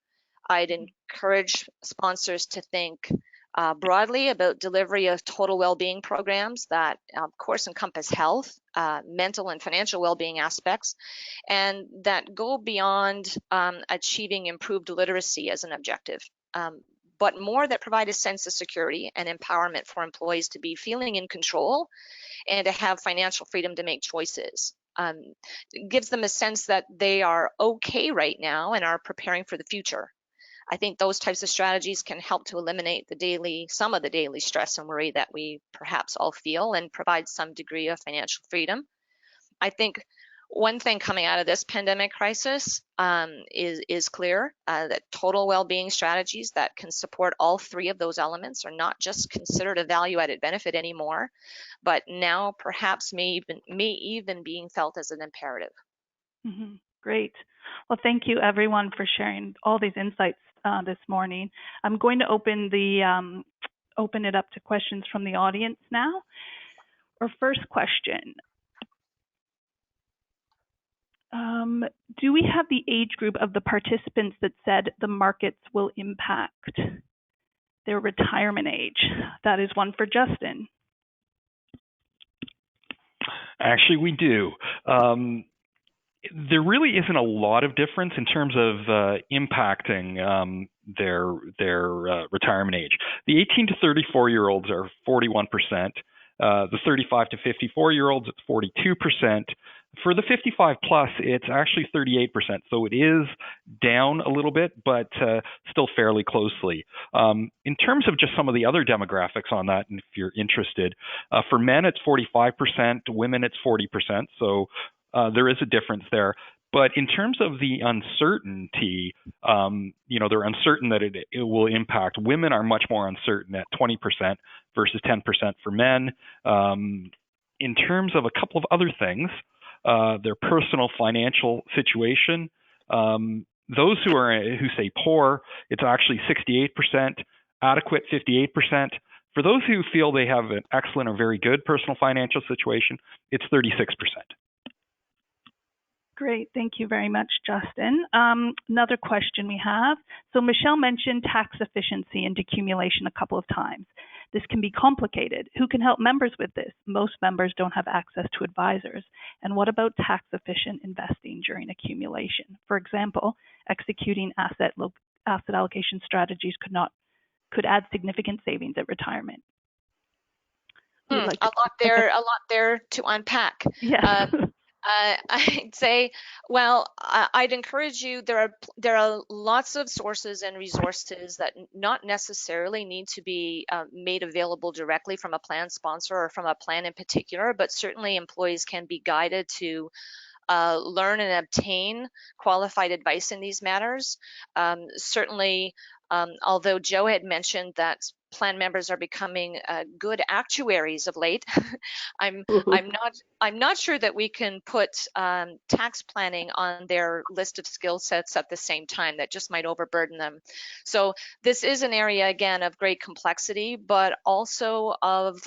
I'd encourage sponsors to think broadly about delivery of total well-being programs that, of course, encompass health, mental and financial well-being aspects, and that go beyond achieving improved literacy as an objective, but more that provide a sense of security and empowerment for employees to be feeling in control and to have financial freedom to make choices. It gives them a sense that they are okay right now and are preparing for the future. I think those types of strategies can help to eliminate some of the daily stress and worry that we perhaps all feel, and provide some degree of financial freedom. I think one thing coming out of this pandemic crisis is clear that total well-being strategies that can support all three of those elements are not just considered a value-added benefit anymore, but now perhaps may even being felt as an imperative. Mm-hmm. Great. Well, thank you everyone for sharing all these insights this morning. I'm going to open it up to questions from the audience now. Our first question. Do we have the age group of the participants that said the markets will impact their retirement age? That is one for Justin. Actually, we do. There really isn't a lot of difference in terms of impacting their retirement age. The 18 to 34-year-olds are 41%. The 35 to 54-year-olds, it's 42%. For the 55 plus, it's actually 38%. So it is down a little bit, but still fairly closely. In terms of just some of the other demographics on that, and if you're interested, for men, it's 45%, women, it's 40%. So there is a difference there. But in terms of the uncertainty, they're uncertain that it will impact. Women are much more uncertain at 20% versus 10% for men. In terms of a couple of other things, their personal financial situation, those who say poor, it's actually 68%, adequate 58%. For those who feel they have an excellent or very good personal financial situation, it's 36%. Great. Thank you very much, Justin. Another question we have. So Michelle mentioned tax efficiency and accumulation a couple of times. This can be complicated. Who can help members with this? Most members don't have access to advisors. And what about tax efficient investing during accumulation? For example, executing asset allocation strategies could add significant savings at retirement. A lot there to unpack. Yeah. I'd say, well, I'd encourage you, there are lots of sources and resources that not necessarily need to be made available directly from a plan sponsor or from a plan in particular, but certainly employees can be guided to learn and obtain qualified advice in these matters. Certainly, although Joe had mentioned that plan members are becoming good actuaries of late, I'm not sure that we can put tax planning on their list of skill sets at the same time. That just might overburden them. So this is an area, again, of great complexity, but also of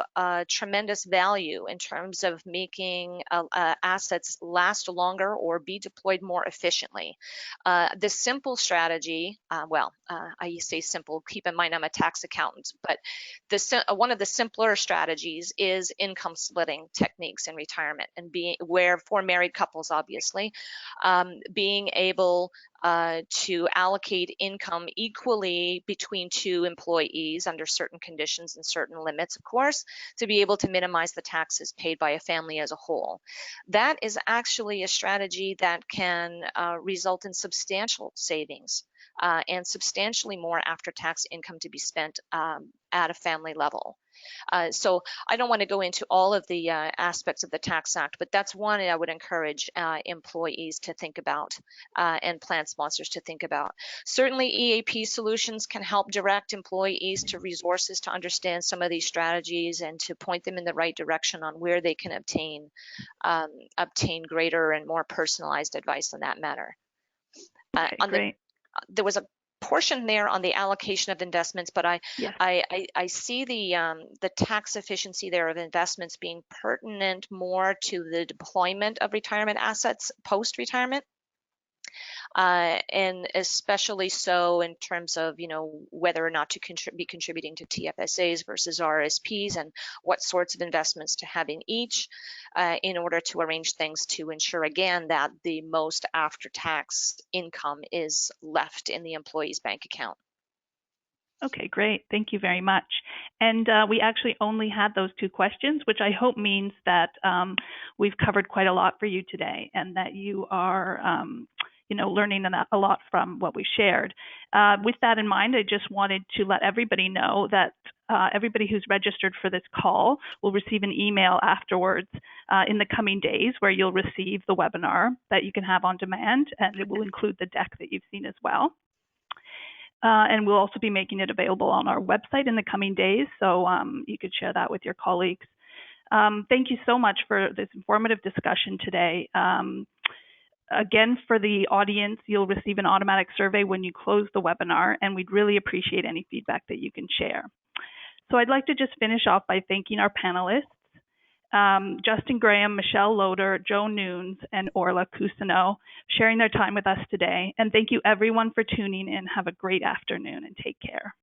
tremendous value in terms of making assets last longer or be deployed more efficiently. The simple strategy, I say simple, keep in mind I'm a tax accountant, but one of the simpler strategies is income splitting techniques in retirement, and where for married couples, obviously, being able to allocate income equally between two employees under certain conditions and certain limits, of course, to be able to minimize the taxes paid by a family as a whole. That is actually a strategy that can result in substantial savings and substantially more after-tax income to be spent at a family level. So I don't want to go into all of the aspects of the Tax Act, but that's one I would encourage employees to think about and plan sponsors to think about. Certainly, EAP solutions can help direct employees to resources to understand some of these strategies and to point them in the right direction on where they can obtain greater and more personalized advice in that matter. Okay, great. There was a portion there on the allocation of investments, but I see the tax efficiency there of investments being pertinent more to the deployment of retirement assets post-retirement. And especially so in terms of, whether or not to be contributing to TFSAs versus RSPs, and what sorts of investments to have in each in order to arrange things to ensure, again, that the most after-tax income is left in the employee's bank account. Okay, great. Thank you very much. And we actually only had those two questions, which I hope means that we've covered quite a lot for you today, and that you are learning a lot from what we shared. With that in mind, I just wanted to let everybody know that everybody who's registered for this call will receive an email afterwards in the coming days, where you'll receive the webinar that you can have on demand, and it will include the deck that you've seen as well. And we'll also be making it available on our website in the coming days, so you could share that with your colleagues. Thank you so much for this informative discussion today. Again, for the audience, you'll receive an automatic survey when you close the webinar, and we'd really appreciate any feedback that you can share. So I'd like to just finish off by thanking our panelists, Justin Graham, Michelle Loder, Joe Nunes, and Orla Cousineau, sharing their time with us today. And thank you everyone for tuning in. Have a great afternoon and take care.